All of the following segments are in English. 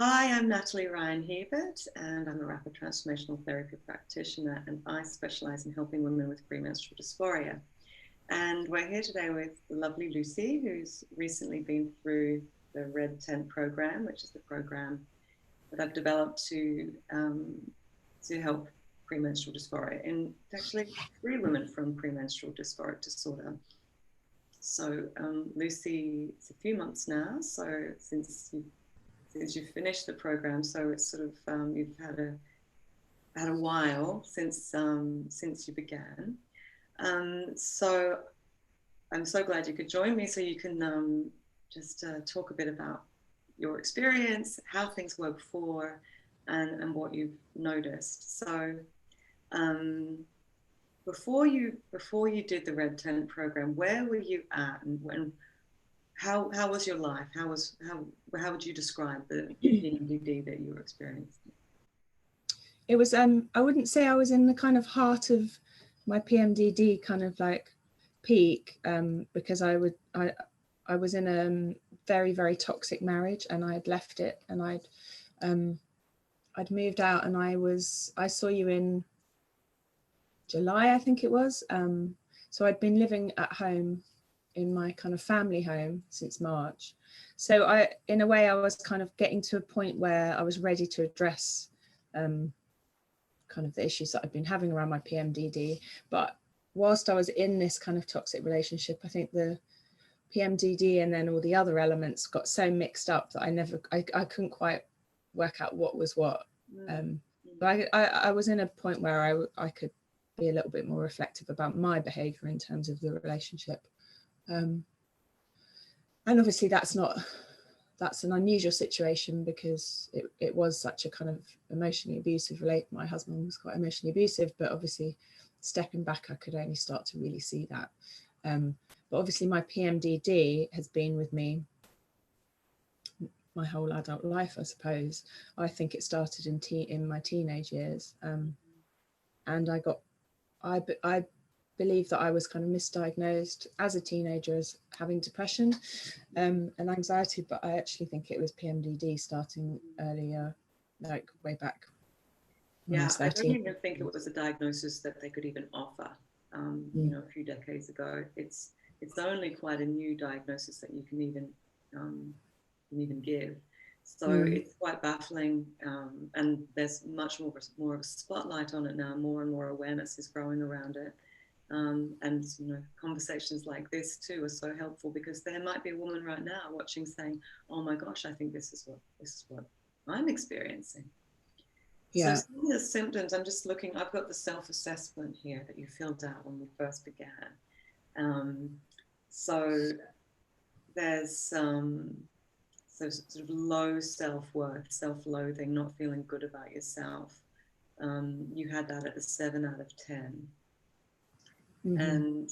Hi, I'm Natalie Ryan-Hebert, and I'm a rapid transformational therapy practitioner, and I specialize in helping women with premenstrual dysphoria. And we're here today with the lovely Lucy, who's recently been through the Red Tent program, which is the program that I've developed to help premenstrual dysphoria, and actually free women from premenstrual dysphoric disorder. So Lucy, it's a few months now, so since you've finished the program, so it's sort of you've had a while since you began. So I'm so glad you could join me, so you can just talk a bit about your experience, how things were before, and what you've noticed. So before you did the Red Tent program, where were you at, and how was your life? How would you describe the PMDD that you were experiencing? It was I wouldn't say I was in the kind of heart of my PMDD kind of like peak, because I was in a very, very toxic marriage, and I had left it, and I'd moved out, and I saw you in July, I think it was. So I'd been living at home in my kind of family home since March. So in a way, I was kind of getting to a point where I was ready to address kind of the issues that I've been having around my PMDD. But whilst I was in this kind of toxic relationship, I think the PMDD and then all the other elements got so mixed up that I couldn't quite work out what was what. But I was in a point where I could be a little bit more reflective about my behavior in terms of the relationship. And obviously that's an unusual situation, because it was such a kind of emotionally abusive my husband was quite emotionally abusive, but obviously stepping back, I could only start to really see that. But obviously my PMDD has been with me my whole adult life, I suppose. I think it started in my teenage years, and I believe that I was kind of misdiagnosed as a teenager as having depression and anxiety, but I actually think it was PMDD starting earlier, like way back. Yeah, I don't even think it was a diagnosis that they could even offer. You know, a few decades ago, it's only quite a new diagnosis that you can even give. So it's quite baffling, and there's much more of a spotlight on it now. More and more awareness is growing around it. And you know, conversations like this too are so helpful, because there might be a woman right now watching saying, "Oh my gosh, I think this is what I'm experiencing." Yeah. So some of the symptoms, I'm just looking. I've got the self-assessment here that you filled out when we first began. So there's so sort of low self-worth, self-loathing, not feeling good about yourself. You had that at a 7 out of 10. And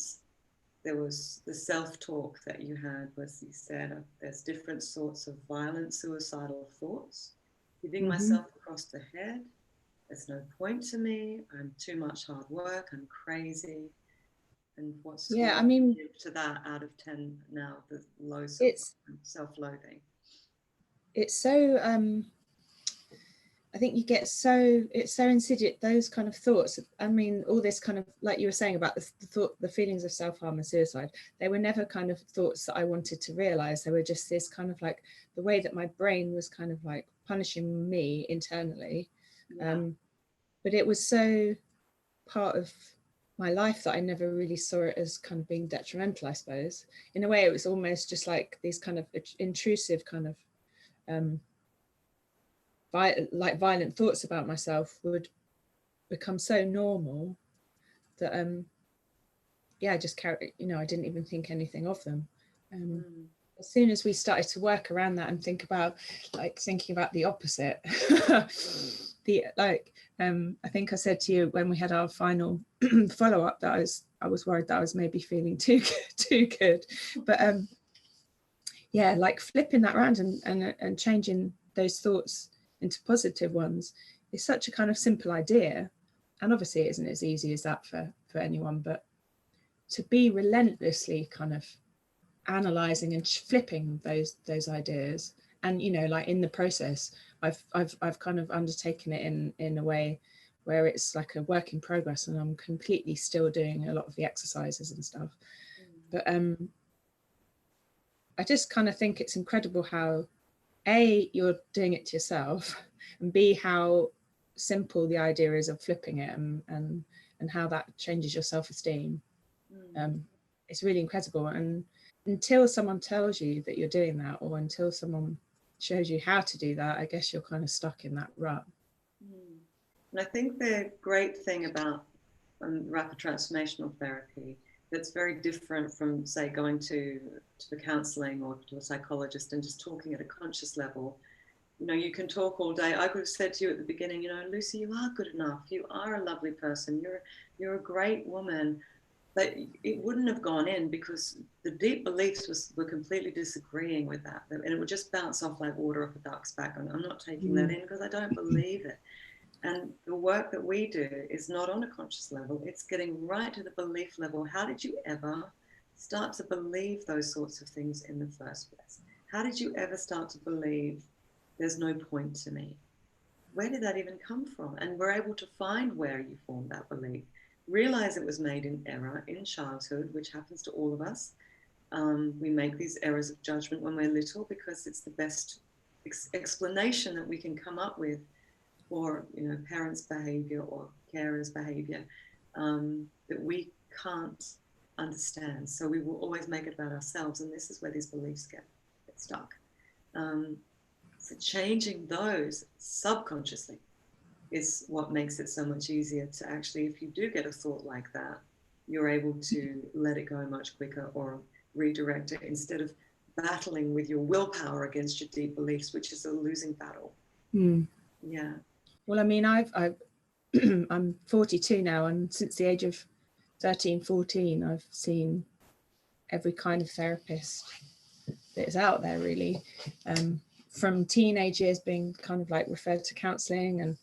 there was the self-talk that you had, was you said there's different sorts of violent suicidal thoughts. Giving myself across the head. There's no point to me. I'm too much hard work. I'm crazy. And what's to that out of 10 now, the low self-loathing? It's so I think you get it's so insidious, those kind of thoughts. I mean, all this kind of, like you were saying about the feelings of self-harm and suicide, they were never kind of thoughts that I wanted to realize. They were just this kind of like the way that my brain was kind of like punishing me internally. But it was so part of my life that I never really saw it as kind of being detrimental, I suppose. In a way, it was almost just like these kind of intrusive kind of like violent thoughts about myself would become so normal that I just carry, you know, I didn't even think anything of them. As soon as we started to work around that and thinking about the opposite, I think I said to you when we had our final follow-up that I was worried that I was maybe feeling too good, but like flipping that around and changing those thoughts into positive ones is such a kind of simple idea, and obviously it isn't as easy as that for anyone, but to be relentlessly kind of analyzing and flipping those ideas, and you know, like in the process I've kind of undertaken it in a way where it's like a work in progress, and I'm completely still doing a lot of the exercises and stuff. But I just kind of think it's incredible how A, you're doing it to yourself, and B, how simple the idea is of flipping it, and how that changes your self-esteem. It's really incredible. And until someone tells you that you're doing that, or until someone shows you how to do that, I guess you're kind of stuck in that rut. And I think the great thing about rapid transformational therapy that's very different from, say, going to the counseling or to a psychologist and just talking at a conscious level. You know, you can talk all day. I could have said to you at the beginning, you know, Lucy, you are good enough. You are a lovely person. You're a great woman. But it wouldn't have gone in because the deep beliefs were completely disagreeing with that. And it would just bounce off like water off a duck's back. And I'm not taking that in because I don't believe it. And the work that we do is not on a conscious level. It's getting right to the belief level. How did you ever start to believe those sorts of things in the first place? How did you ever start to believe there's no point to me? Where did that even come from? And we're able to find where you formed that belief. Realize it was made in error in childhood, which happens to all of us. We make these errors of judgment when we're little because it's the best explanation that we can come up with for, you know, parents' behavior or carers' behavior that we can't understand. So we will always make it about ourselves, and this is where these beliefs get stuck. So changing those subconsciously is what makes it so much easier to actually, if you do get a thought like that, you're able to let it go much quicker or redirect it instead of battling with your willpower against your deep beliefs, which is a losing battle. Yeah. Well, I mean, I'm 42 now, and since the age of 13, 14, I've seen every kind of therapist that is out there, really. From teenage years being kind of like referred to counselling,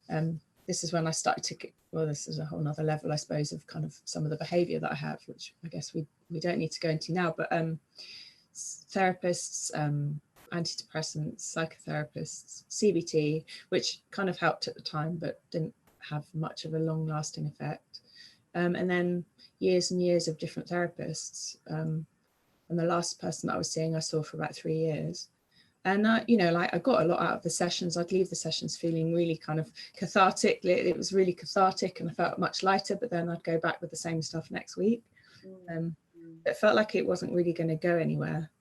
and this is when I started to get, well, this is a whole nother level, I suppose, of kind of some of the behaviour that I have, which I guess we don't need to go into now, but therapists, antidepressants, psychotherapists, CBT, which kind of helped at the time but didn't have much of a long-lasting effect, and then years and years of different therapists, and the last person that I was seeing I saw for about 3 years. And you know, like I got a lot out of the sessions. I'd leave the sessions feeling really kind of cathartic. It was really cathartic and I felt much lighter, but then I'd go back with the same stuff next week. It felt like it wasn't really going to go anywhere.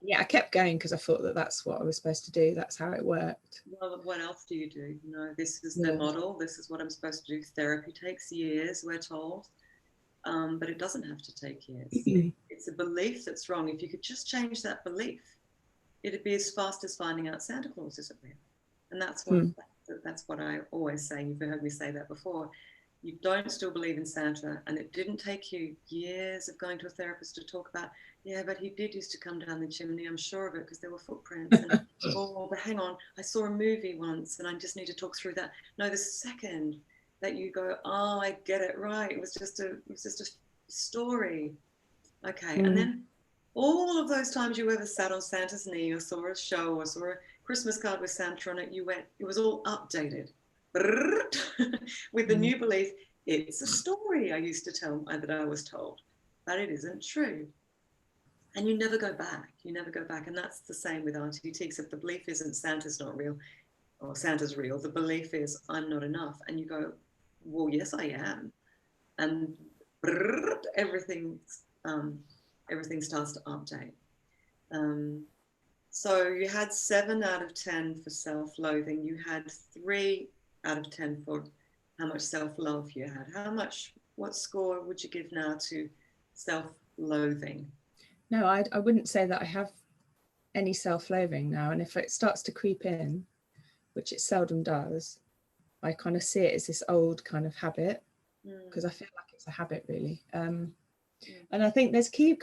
Yeah, I kept going because I thought that that's what I was supposed to do. That's how it worked. Well, what else do you do? You know, this is the model. This is what I'm supposed to do. Therapy takes years, we're told, but it doesn't have to take years. It's a belief that's wrong. If you could just change that belief, it'd be as fast as finding out Santa Claus isn't real. And that's what I always say. You've heard me say that before. You don't still believe in Santa, and it didn't take you years of going to a therapist to talk about, yeah, but he did used to come down the chimney, I'm sure of it, because there were footprints. And, oh, but hang on, I saw a movie once and I just need to talk through that. No, the second that you go, oh, I get it, right, it was just a story. Okay, and then all of those times you ever sat on Santa's knee or saw a show or saw a Christmas card with Santa on it, you went, it was all updated with the new belief, it's a story I used to tell that I was told, but it isn't true. And you never go back. You never go back. And that's the same with RTT. If the belief isn't Santa's not real or Santa's real, the belief is I'm not enough. And you go, well, yes, I am. And everything starts to update. So you had 7 out of 10 for self-loathing. You had 3 out of 10 for how much self-love you had. What score would you give now to self-loathing? No, I wouldn't say that I have any self-loathing now. And if it starts to creep in, which it seldom does, I kind of see it as this old kind of habit, because I feel like it's a habit, really. And I think there's key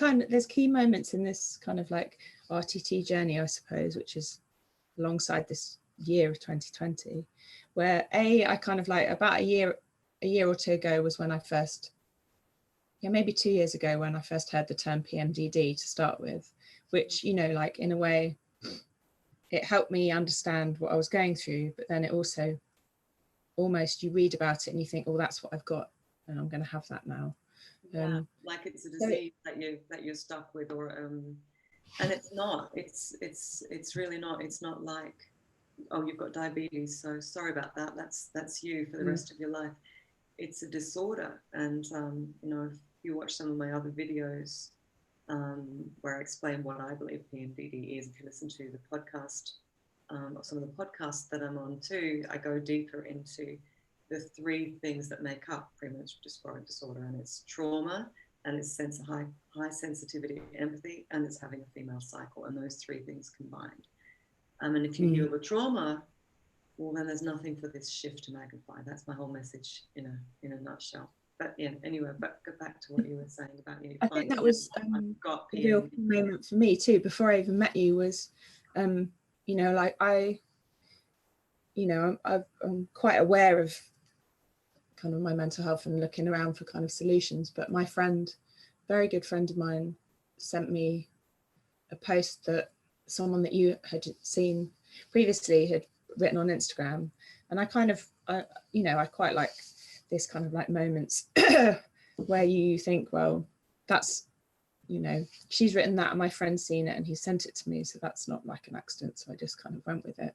moments in this kind of like RTT journey, I suppose, which is alongside this year of 2020, where I kind of like about a year or two ago was when I first, maybe 2 years ago, when I first heard the term PMDD to start with, which, you know, like in a way it helped me understand what I was going through, but then it also almost, you read about it and you think, oh, that's what I've got and I'm going to have that now. Yeah, like it's a disease that you're stuck with, or and it's not. It's really not. It's not like, oh, you've got diabetes, so sorry about that. That's you for the rest of your life. It's a disorder, and you know, if you watch some of my other videos where I explain what I believe PMDD is, if you listen to the podcast or some of the podcasts that I'm on too, I go deeper into the three things that make up premenstrual dysphoric disorder, and it's trauma, and it's high sensitivity, empathy, and it's having a female cycle, and those three things combined. And if you heal the trauma, well, then there's nothing for this shift to magnify. That's my whole message in a nutshell. But yeah, anyway, but go back to what you were saying about you. I think that was a real moment for me too. Before I even met you, was, you know, like I'm quite aware of kind of my mental health and looking around for kind of solutions. But my friend, very good friend of mine, sent me a post that someone that you had seen previously had written on Instagram, and I kind of, I quite like this kind of like moments where you think, well, that's, you know, she's written that and my friend's seen it and he sent it to me, so that's not like an accident, so I just kind of went with it.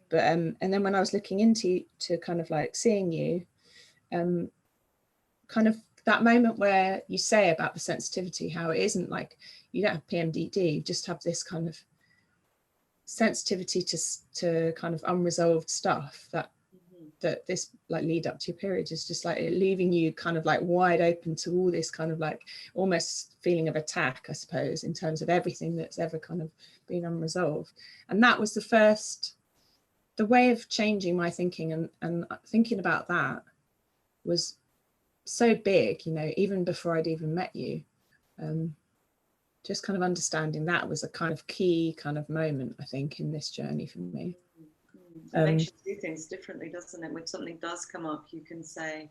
But and then when I was looking into kind of like seeing you, kind of that moment where you say about the sensitivity, how it isn't like you don't have PMDD, you just have this kind of sensitivity to kind of unresolved stuff that this like lead up to your period is just like leaving you kind of like wide open to all this kind of like almost feeling of attack, I suppose, in terms of everything that's ever kind of been unresolved. And that was the way of changing my thinking, and thinking about that was so big, you know, even before I'd even met you. Just kind of understanding that was a kind of key kind of moment, I think, in this journey for me. It makes you do things differently, doesn't it? When something does come up, you can say,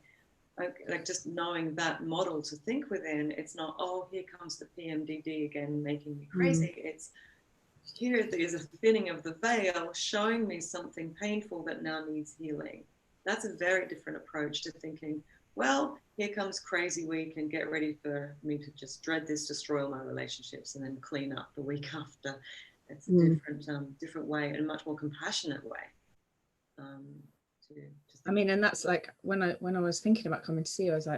like just knowing that model to think within, it's not, oh, here comes the PMDD again making me crazy. It's here there's a thinning of the veil showing me something painful that now needs healing. That's a very different approach to thinking, well, here comes crazy week and get ready for me to just dread this, destroy all my relationships, and then clean up the week after. It's a different way, and a much more compassionate way. I mean, and that's like when I was thinking about coming to see you, I was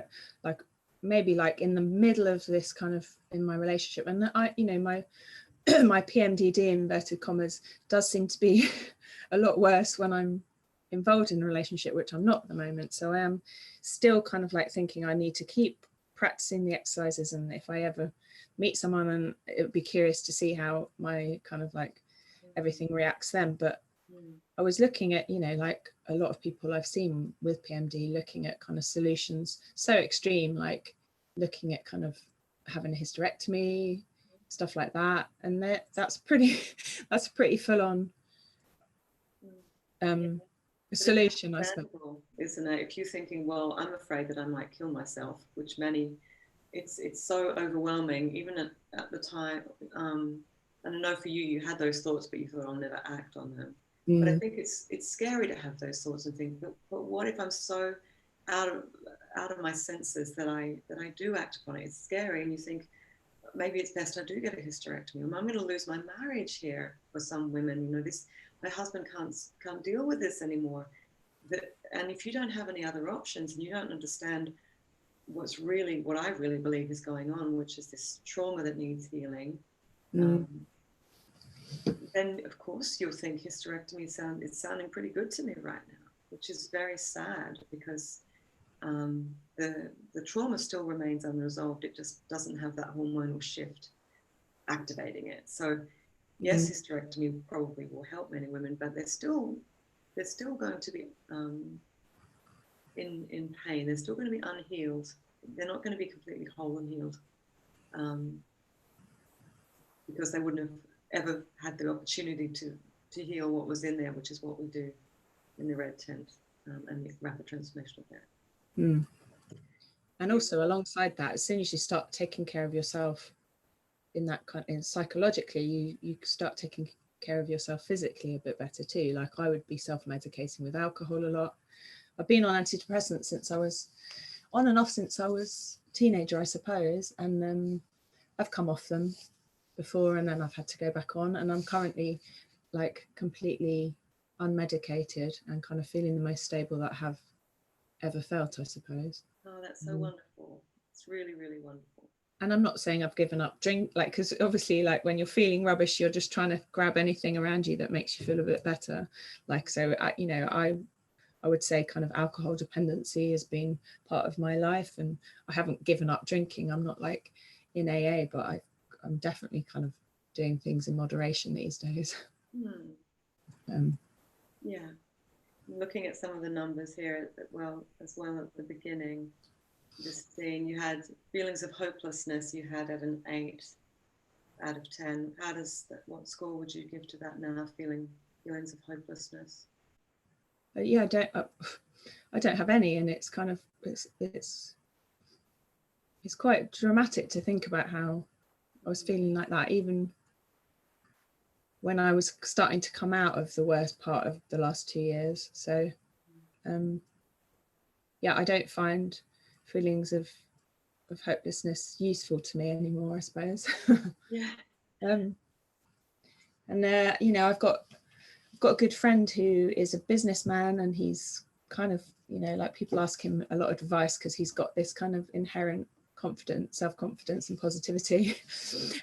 like maybe like in the middle of this kind of in my relationship, and I, you know, my my PMDD inverted commas does seem to be a lot worse when I'm involved in a relationship, which I'm not at the moment. So I am still kind of like thinking I need to keep practicing the exercises, and if I ever meet someone, and it would be curious to see how my kind of like everything reacts then. But I was looking at, you know, like a lot of people I've seen with PMD looking at kind of solutions so extreme, like looking at kind of having a hysterectomy, stuff like that, and that's pretty full on solution, I suppose, isn't it? If you're thinking, well, I'm afraid that I might kill myself, which many, it's so overwhelming, even at the time. I don't know for you, you had those thoughts, but you thought I'll never act on them. But I think it's scary to have those thoughts and think, but what if I'm so out of my senses that I do act upon it? It's scary, and you think maybe it's best I do get a hysterectomy. I'm going to lose my marriage here. For some women, you know, my husband can't deal with this anymore. And if you don't have any other options and you don't understand what I really believe is going on, which is this trauma that needs healing, then of course you'll think hysterectomy it's sounding pretty good to me right now, which is very sad, because the trauma still remains unresolved. It just doesn't have that hormonal shift activating it. So yes, hysterectomy probably will help many women, but they're still going to be in pain. They're still going to be unhealed. They're not going to be completely whole and healed, because they wouldn't have ever had the opportunity to heal what was in there, which is what we do in the red tent and the rapid transformational therapy. And also alongside that, as soon as you start taking care of yourself in that kind of, psychologically, you start taking care of yourself physically a bit better too. Like I would be self-medicating with alcohol a lot. I've been on antidepressants since I was on and off since I was a teenager, I suppose, and I've come off them before and then I've had to go back on, and I'm currently like completely unmedicated and kind of feeling the most stable that I have ever felt, I suppose. Oh, that's so wonderful. It's really, really wonderful. And I'm not saying I've given up drink, like, because obviously like when you're feeling rubbish, you're just trying to grab anything around you that makes you feel a bit better. Like, so I would say kind of alcohol dependency has been part of my life, and I haven't given up drinking. I'm not like in AA, but I'm definitely kind of doing things in moderation these days. Yeah, looking at some of the numbers here as well at the beginning, just seeing you had feelings of hopelessness, you had at an 8 out of 10. What score would you give to that now, feelings of hopelessness? Yeah, I don't have any, and it's kind of it's quite dramatic to think about how I was feeling like that even when I was starting to come out of the worst part of the last 2 years. So yeah, I don't find feelings of hopelessness useful to me anymore, I suppose. Yeah. And you know, I've got a good friend who is a businessman, and he's kind of, you know, like people ask him a lot of advice because he's got this kind of inherent confidence, self-confidence and positivity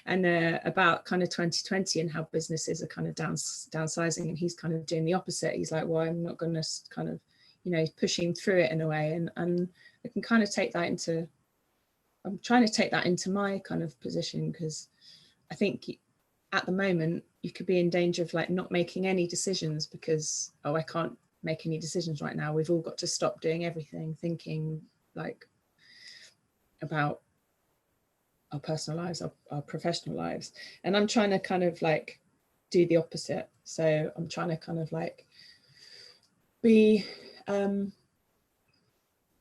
and about kind of 2020 and how businesses are kind of downsizing, and he's kind of doing the opposite. He's like, well, I'm not going to kind of, you know, pushing through it in a way, and I can kind of take that into, I'm trying to take that into my kind of position, because I think at the moment you could be in danger of like not making any decisions because, oh, I can't make any decisions right now. We've all got to stop doing everything, thinking like about our personal lives, our professional lives. And I'm trying to kind of like do the opposite. So I'm trying to kind of like be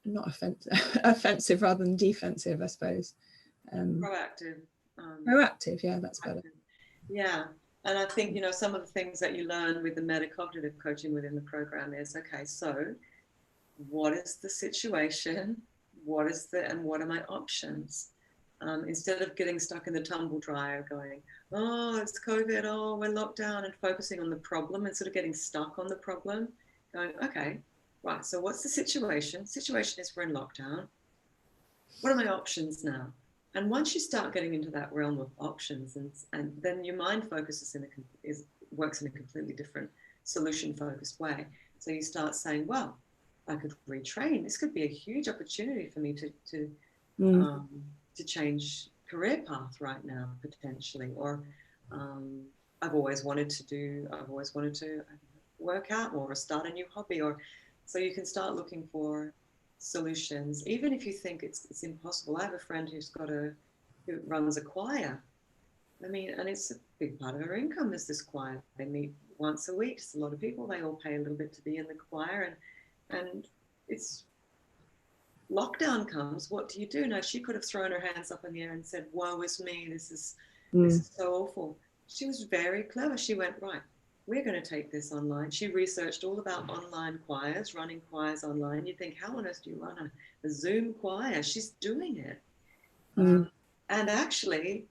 not offensive rather than defensive, I suppose. Proactive. Proactive, yeah, that's better. Yeah. And I think, you know, some of the things that you learn with the metacognitive coaching within the program is, okay, so what is the situation? What are my options? Instead of getting stuck in the tumble dryer going, oh, it's COVID, oh, we're locked down, and focusing on the problem and sort of getting stuck on the problem, going, okay, right, so what's the situation? Situation is we're in lockdown. What are my options now? And once you start getting into that realm of options, and then your mind focuses works in a completely different solution-focused way. So you start saying, well, I could retrain. This could be a huge opportunity for me to change career path right now, potentially. Or I've always wanted to work out more or start a new hobby. Or so you can start looking for solutions, even if you think it's impossible. I have a friend who runs a choir. I mean, and it's a big part of her income is this choir. They meet once a week. It's a lot of people. They all pay a little bit to be in the choir, and it's lockdown comes. What do you do? Now, she could have thrown her hands up in the air and said, woe is me, this is so awful. She was very clever. She went, right, we're going to take this online. She researched all about online choirs, running choirs online. You think, how on earth do you run a Zoom choir? She's doing it. And actually,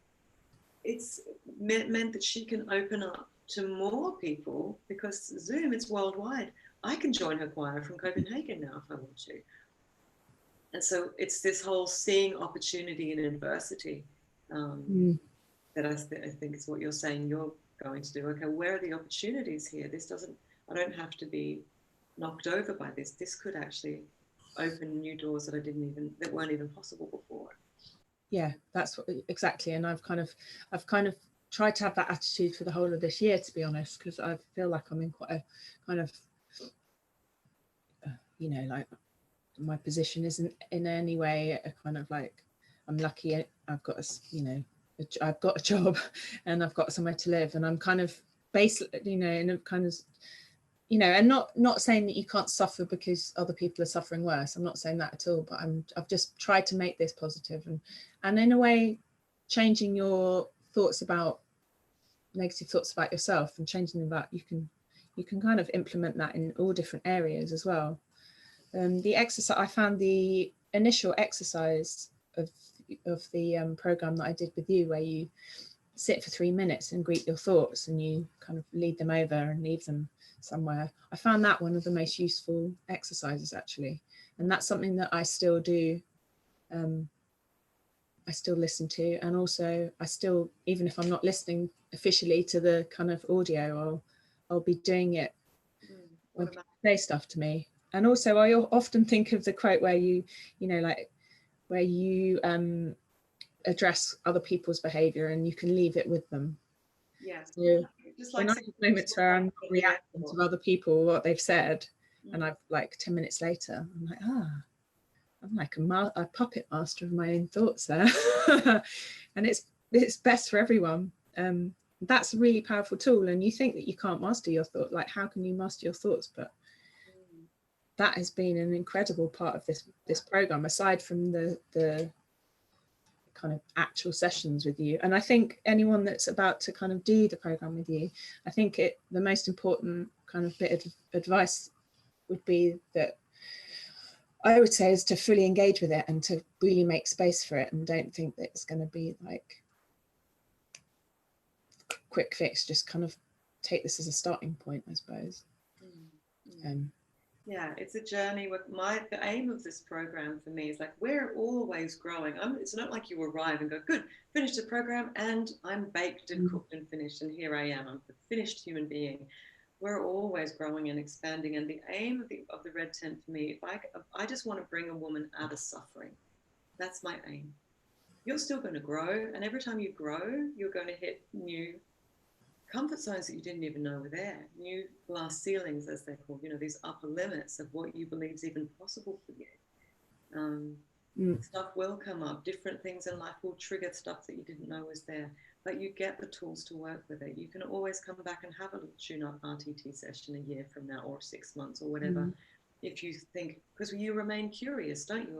it's meant that she can open up to more people, because Zoom is worldwide. I can join her choir from Copenhagen now if I want to. And so it's this whole seeing opportunity in adversity that I think is what you're saying you're going to do. Okay, where are the opportunities here? I don't have to be knocked over by this. This could actually open new doors that weren't even possible before. Yeah, that's exactly. And I've kind of tried to have that attitude for the whole of this year, to be honest, because I feel like I'm in quite a kind of, you know, like my position isn't in any way a kind of like, I'm lucky I've got I've got a job and I've got somewhere to live, and I'm kind of basically, you know, in a kind of, you know, and not saying that you can't suffer because other people are suffering worse. I'm not saying that at all, but I've just tried to make this positive and in a way changing your thoughts about negative thoughts about yourself and changing them about, you can kind of implement that in all different areas as well. The exercise, I found the initial exercise of the program that I did with you, where you sit for 3 minutes and greet your thoughts and you kind of lead them over and leave them somewhere. I found that one of the most useful exercises actually, and that's something that I still do. I still listen to, and also I still, even if I'm not listening officially to the kind of audio, I'll be doing it when people say stuff to me. And also I often think of the quote where you know, like where you address other people's behavior and you can leave it with them. Yes. So just like when I have moments where I'm not reacting to other people, what they've said, and I've like 10 minutes later, I'm like, I'm like a puppet master of my own thoughts there. And it's best for everyone. That's a really powerful tool. And you think that you can't master your thought, like how can you master your thoughts? But that has been an incredible part of this program, aside from the kind of actual sessions with you. And I think anyone that's about to kind of do the program with you, I think the most important kind of bit of advice would be that I would say is to fully engage with it and to really make space for it, and don't think that it's going to be like quick fix. Just kind of take this as a starting point, I suppose. Yeah, it's a journey. With the aim of this program for me is like, we're always growing. It's not like you arrive and go, good, finish the program and I'm baked and cooked and finished and here I am, I'm a finished human being. We're always growing and expanding, and the aim of the red tent for me, I just want to bring a woman out of suffering. That's my aim. You're still going to grow, and every time you grow, you're going to hit new comfort zones that you didn't even know were there, new glass ceilings, as they're called, you know, these upper limits of what you believe is even possible for you. Stuff will come up, different things in life will trigger stuff that you didn't know was there, but you get the tools to work with it. You can always come back and have a little tune-up RTT session a year from now, or 6 months, or whatever, if you think, because you remain curious, don't you,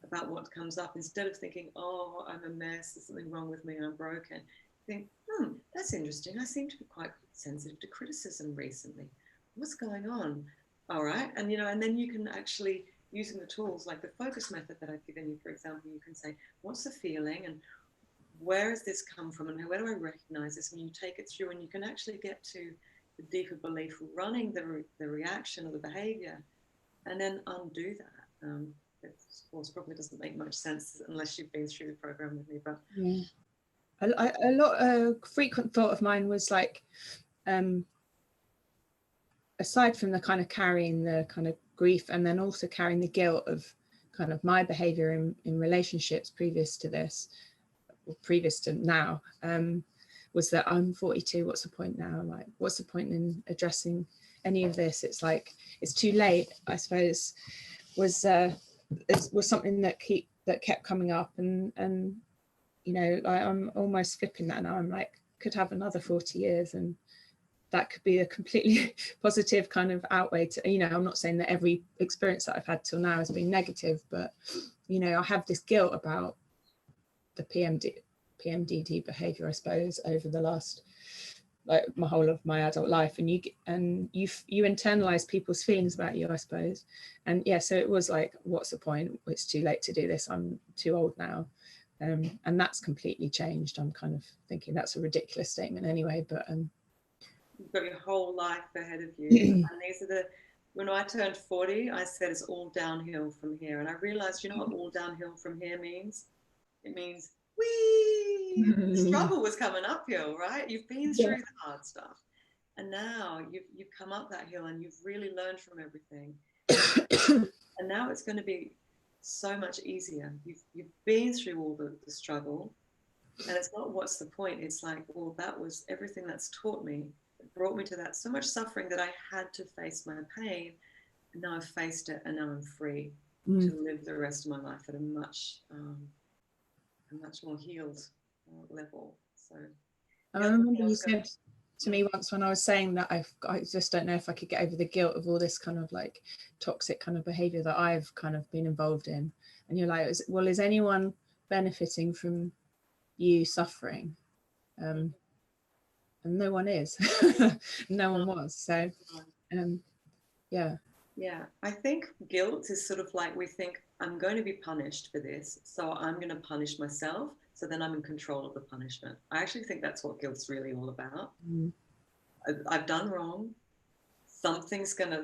about what comes up, instead of thinking, oh, I'm a mess, there's something wrong with me and I'm broken. Think, that's interesting. I seem to be quite sensitive to criticism recently. What's going on? All right. And, you know, and then you can actually, using the tools like the focus method that I've given you, for example, you can say, what's the feeling and where has this come from and where do I recognize this? And you take it through and you can actually get to the deeper belief running the reaction or the behavior, and then undo that. It, of course, probably doesn't make much sense unless you've been through the program with me, but a frequent thought of mine was like, aside from the kind of carrying the kind of grief and then also carrying the guilt of kind of my behavior in relationships previous to this, or previous to now, was that I'm 42, what's the point now? Like, what's the point in addressing any of this? It's like, it's too late, I suppose, was something that kept coming up, and you know, I'm almost flipping that now. I'm like, could have another 40 years and that could be a completely positive kind of outweigh to, you know, I'm not saying that every experience that I've had till now has been negative, but, you know, I have this guilt about the PMDD behavior, I suppose, over the last, like my whole of my adult life, and you internalize people's feelings about you, I suppose. And yeah, so it was like, what's the point? It's too late to do this. I'm too old now. And that's completely changed. I'm kind of thinking that's a ridiculous statement anyway, but you've got your whole life ahead of you. And these are when I turned 40, I said it's all downhill from here. And I realized, you know what all downhill from here means? It means, whee! The struggle was coming uphill, right? You've been through the hard stuff. And now you've come up that hill and you've really learned from everything. And now it's going to be so much easier. You've been through all the struggle. And it's not what's the point. It's like, well, that was everything that's taught me. It brought me to that so much suffering that I had to face my pain. And now I've faced it, and now I'm free to live the rest of my life at a much more healed level. So I remember you said to me once when I was saying that I just don't know if I could get over the guilt of all this kind of like toxic kind of behavior that I've kind of been involved in. And you're like, well, is anyone benefiting from you suffering? and no one is. No one was. So yeah, I think guilt is sort of like, we think, I'm going to be punished for this, so I'm going to punish myself, so then I'm in control of the punishment. I actually think that's what guilt's really all about. I've done wrong. Something's gonna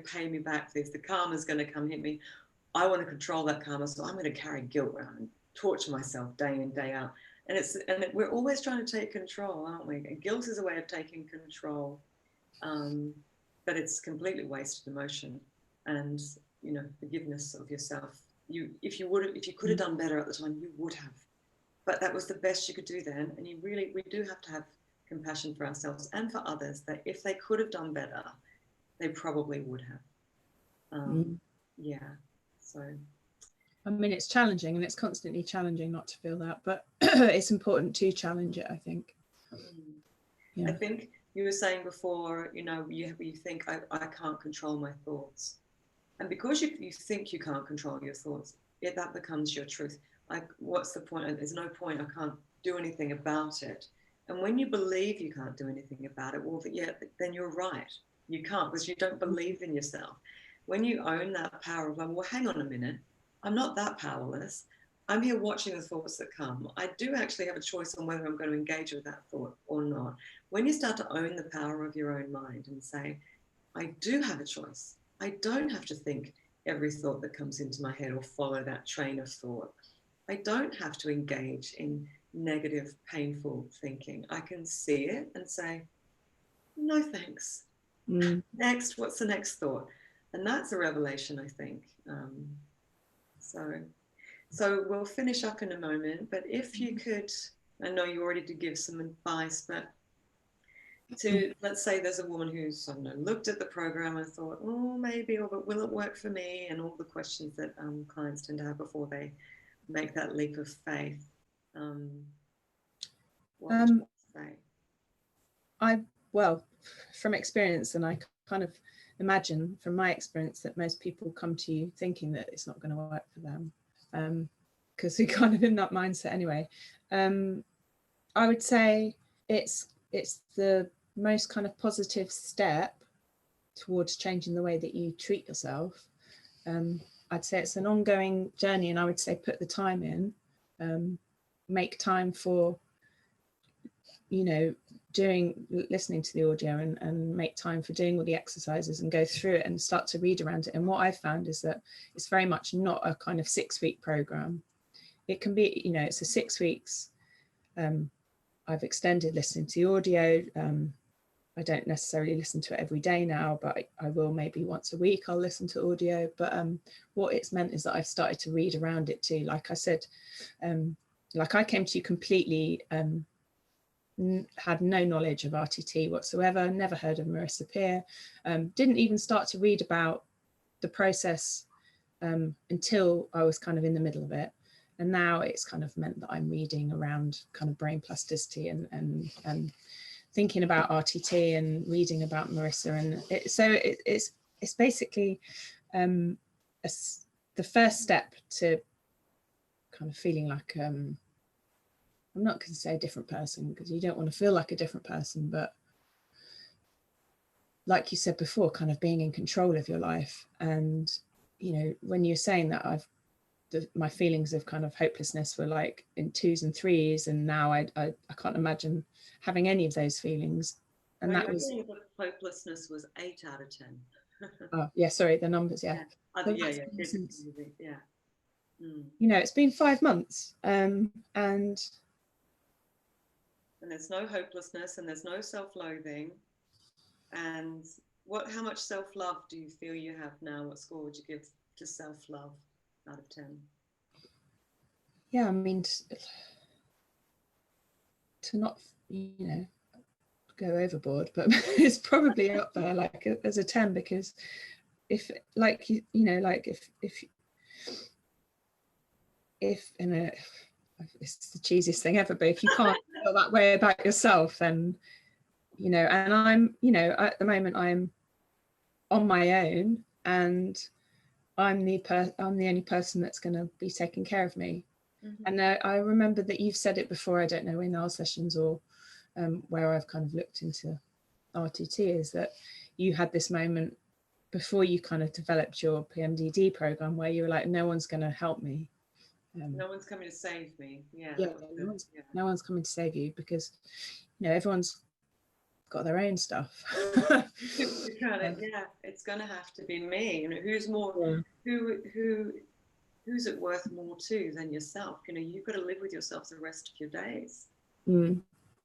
pay me back for this. The karma's gonna come hit me. I want to control that karma, so I'm going to carry guilt around and torture myself day in, day out. And we're always trying to take control, aren't we? And guilt is a way of taking control, but it's completely wasted emotion. And forgiveness of yourself. If you could have done better at the time, you would have. But that was the best you could do then. And we do have to have compassion for ourselves and for others, that if they could have done better, they probably would have. Yeah. So, I mean, it's challenging, and it's constantly challenging not to feel that, but it's important to challenge it, I think. I think you were saying before, you think I can't control my thoughts. And because you think you can't control your thoughts, that becomes your truth. Like, what's the point? There's no point. I can't do anything about it. And when you believe you can't do anything about it, well, yeah, then you're right. You can't, because you don't believe in yourself. When you own that power of, well, hang on a minute, I'm not that powerless. I'm here watching the thoughts that come. I do actually have a choice on whether I'm going to engage with that thought or not. When you start to own the power of your own mind and say, I do have a choice. I don't have to think every thought that comes into my head or follow that train of thought. I don't have to engage in negative, painful thinking. I can see it and say, no thanks. Next, what's the next thought? And that's a revelation, I think. So we'll finish up in a moment, but if you could, I know you already did give some advice, but let's say there's a woman who's, I don't know, looked at the program and thought, oh, maybe, but will it work for me? And all the questions that clients tend to have before they make that leap of faith. What would you say? Well, from experience, and I kind of imagine from my experience that most people come to you thinking that it's not going to work for them, because we're kind of in that mindset anyway. I would say it's the most kind of positive step towards changing the way that you treat yourself. I'd say it's an ongoing journey, and I would say put the time in, make time for, listening to the audio and make time for doing all the exercises and go through it and start to read around it. And what I've found is that it's very much not a kind of 6-week program. It can be, it's a 6 weeks. I've extended listening to the audio. I don't necessarily listen to it every day now, but I will maybe once a week. I'll listen to audio. But what it's meant is that I've started to read around it too. Like I said, like I came to you completely, had no knowledge of RTT whatsoever, never heard of Marissa Peer, didn't even start to read about the process until I was kind of in the middle of it. And now it's kind of meant that I'm reading around kind of brain plasticity and thinking about RTT and reading about Marissa. And it's basically the first step to kind of feeling like, I'm not going to say a different person, because you don't want to feel like a different person, but like you said before, kind of being in control of your life. And, when you're saying that, my feelings of kind of hopelessness were like in 2s and 3s, and now I can't imagine having any of those feelings. And that was, hopelessness was 8 out of 10. Oh yeah, sorry, the numbers, yeah. Yeah. It's been 5 months, and there's no hopelessness, and there's no self-loathing. And how much self-love do you feel you have now? What score would you give to self-love out of 10? Yeah, I mean, to not, go overboard, but it's probably up there like as a 10, because if like if in a, it's the cheesiest thing ever, but if you can't feel that way about yourself, then and I'm at the moment I'm on my own, and I'm the only person that's going to be taking care of me. And I remember that you've said it before, I don't know, in our sessions or where I've kind of looked into RTT, is that you had this moment before you kind of developed your PMDD program where you were like, no one's going to help me. No one's coming to save me. Yeah. No one's coming to save you, because, you know, everyone's got their own stuff. Yeah, it's going to have to be me. You know, who's more, who's it worth more to than yourself? You know, you've got to live with yourself the rest of your days.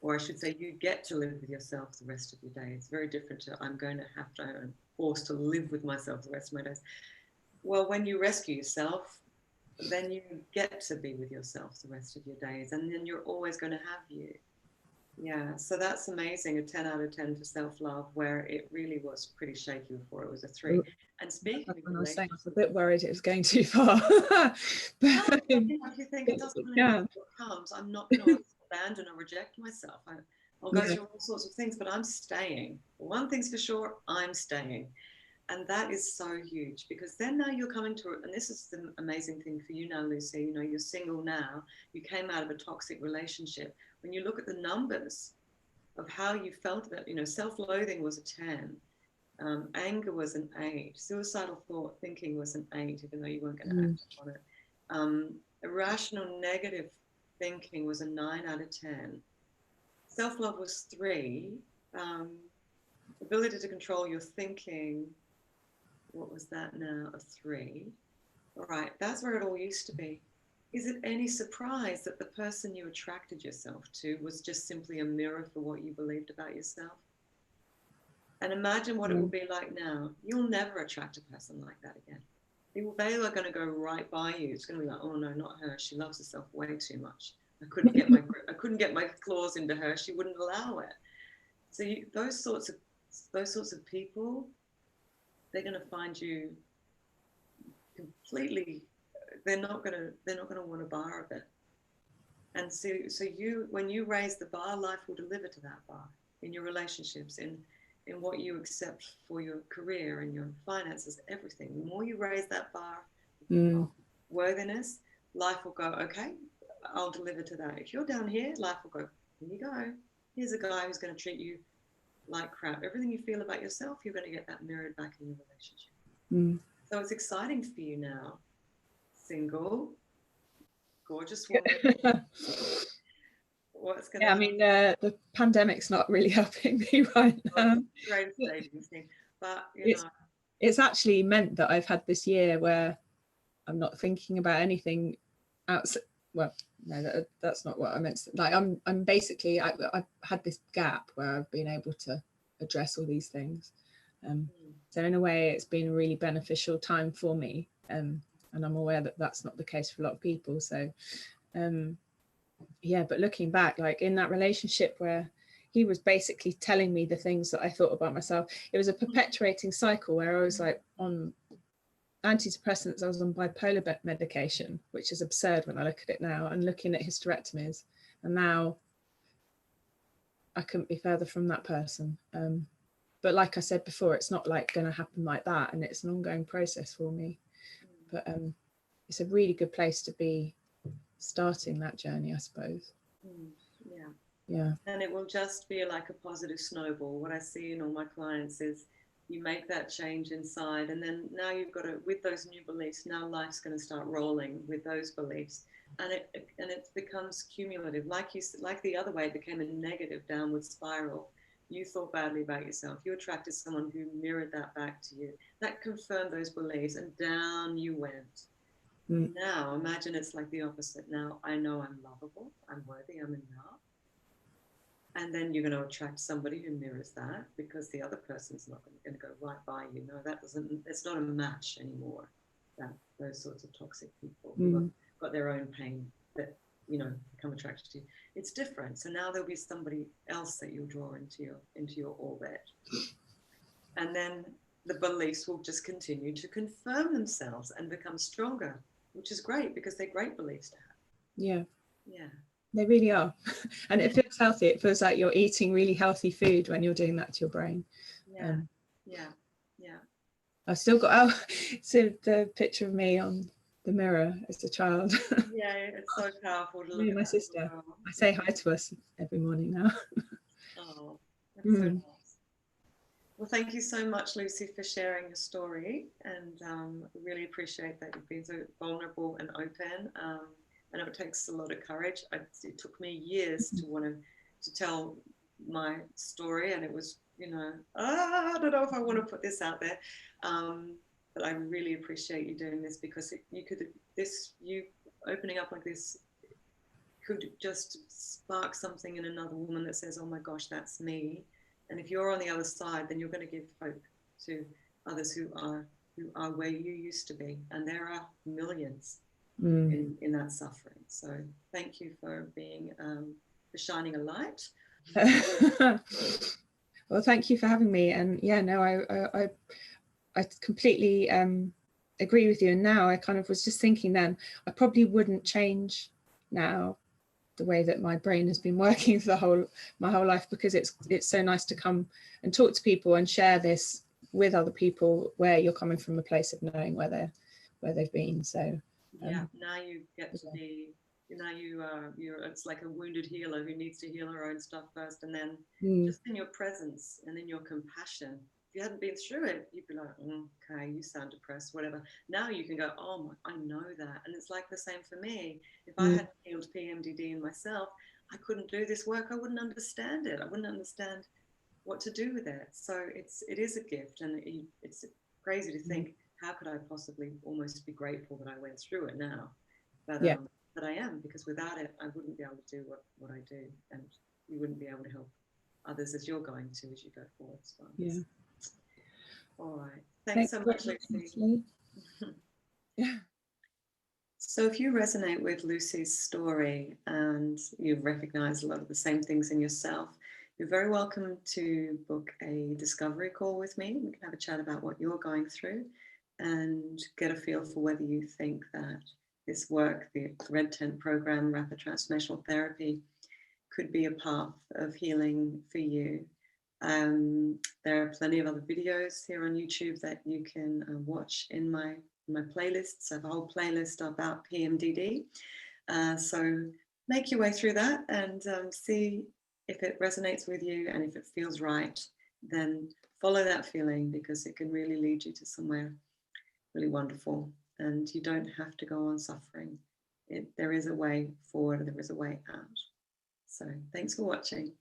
Or I should say, you get to live with yourself the rest of your days. It's very different to I'm going to have to, I'm forced to live with myself the rest of my days. Well, when you rescue yourself, then you get to be with yourself the rest of your days, and then you're always going to have you. Yeah, so that's amazing. A 10 out of 10 for self-love, where it really was pretty shaky before. It was a 3. And speaking of when I was saying, I was a bit worried it was going too far. But, if you think it doesn't really matter what comes, I'm not going to abandon or reject myself. I'll go through all sorts of things, but I'm staying. One thing's for sure, I'm staying. And that is so huge, because then now you're coming to it, and this is the amazing thing for you now, Lucy. You know, you're single now. You came out of a toxic relationship. When you look at the numbers of how you felt about, you know, self-loathing was a 10. Anger was an 8. Suicidal thought thinking was an 8, even though you weren't going to act on it. Irrational negative thinking was a 9 out of 10. Self-love was 3. Ability to control your thinking, what was that now? A 3. All right, that's where it all used to be. Is it any surprise that the person you attracted yourself to was just simply a mirror for what you believed about yourself? And imagine what it will be like now. You'll never attract a person like that again. They are going to go right by you. It's going to be like, oh no, not her. She loves herself way too much. I couldn't get my claws into her. She wouldn't allow it. So those sorts of people, they're going to find you completely. They're not going to want a bar of it. And so when you raise the bar, life will deliver to that bar in your relationships, in what you accept for your career and your finances, everything. The more you raise that bar of worthiness, life will go, okay, I'll deliver to that. If you're down here, life will go, here you go. Here's a guy who's going to treat you like crap. Everything you feel about yourself, you're going to get that mirrored back in your relationship. So it's exciting for you now. Single, gorgeous woman. What's going to happen? I mean, the pandemic's not really helping me right now. Great savings thing. But, it's actually meant that I've had this year where I'm not thinking about anything outside. Well, no, that's not what I meant. Like, I'm basically, I've had this gap where I've been able to address all these things. So in a way, it's been a really beneficial time for me. And I'm aware that that's not the case for a lot of people. So, yeah, but looking back, like in that relationship where he was basically telling me the things that I thought about myself, it was a perpetuating cycle where I was like on antidepressants, I was on bipolar medication, which is absurd when I look at it now, and looking at hysterectomies. And now I couldn't be further from that person. But like I said before, it's not like going to happen like that, and it's an ongoing process for me. But it's a really good place to be starting that journey, I suppose. Yeah. And it will just be like a positive snowball. What I see in all my clients is you make that change inside, and then now you've got to, with those new beliefs, now life's going to start rolling with those beliefs, and it becomes cumulative. Like the other way, it became a negative downward spiral. You thought badly about yourself. You attracted someone who mirrored that back to you. That confirmed those beliefs, and down you went. Now imagine it's like the opposite. Now I know I'm lovable, I'm worthy, I'm enough. And then you're going to attract somebody who mirrors that, because the other person's not going to go right by you. No, it's not a match anymore. Those sorts of toxic people who have got their own pain that, become attracted to you. It's different. So now there'll be somebody else that you'll draw into your orbit. And then the beliefs will just continue to confirm themselves and become stronger, which is great, because they're great beliefs to have. Yeah. Yeah. They really are. And it feels healthy. It feels like you're eating really healthy food when you're doing that to your brain. Yeah. I've still got, it's the picture of me on the mirror as a child. Yeah, it's so powerful to look Me at and my that. sister. Well. I say hi to us every morning now. Oh, that's so nice. Well, thank you so much, Lucy, for sharing your story, and really appreciate that you've been so vulnerable and open. I know it takes a lot of courage. It took me years to want to tell my story, and it was, you know, I don't know if I want to put this out there, but I really appreciate you doing this, because you opening up like this could just spark something in another woman that says, oh my gosh, that's me. And if you're on the other side, then you're going to give hope to others who are where you used to be. And there are millions in that suffering. So thank you for being, for shining a light. Well, thank you for having me. And yeah, no, I completely agree with you. And now I kind of was just thinking then, I probably wouldn't change now the way that my brain has been working for my whole life, because it's so nice to come and talk to people and share this with other people, where you're coming from a place of knowing where they've been. So yeah, now you get to be, now you're it's like a wounded healer who needs to heal her own stuff first, and then just in your presence and in your compassion. If you hadn't been through it, you'd be like, okay, you sound depressed, whatever. Now you can go, oh my, I know that. And it's like the same for me. If I hadn't healed PMDD in myself, I couldn't do this work. I wouldn't understand it. I wouldn't understand what to do with it. So it is a gift, and it's crazy to think, how could I possibly almost be grateful that I went through it now? But but I am, because without it, I wouldn't be able to do what I do, and you wouldn't be able to help others as you're going to as you go forward. So yeah. All right. Thanks so much, Lucy. Yeah. So if you resonate with Lucy's story and you recognize a lot of the same things in yourself, you're very welcome to book a discovery call with me. We can have a chat about what you're going through and get a feel for whether you think that this work, the Red Tent program, rapid transformational therapy, could be a path of healing for you. There are plenty of other videos here on YouTube that you can watch in my playlists. I have a whole playlist about PMDD. So make your way through that and see if it resonates with you, and if it feels right, then follow that feeling, because it can really lead you to somewhere really wonderful, and you don't have to go on suffering. There is a way forward, there is a way out. So thanks for watching.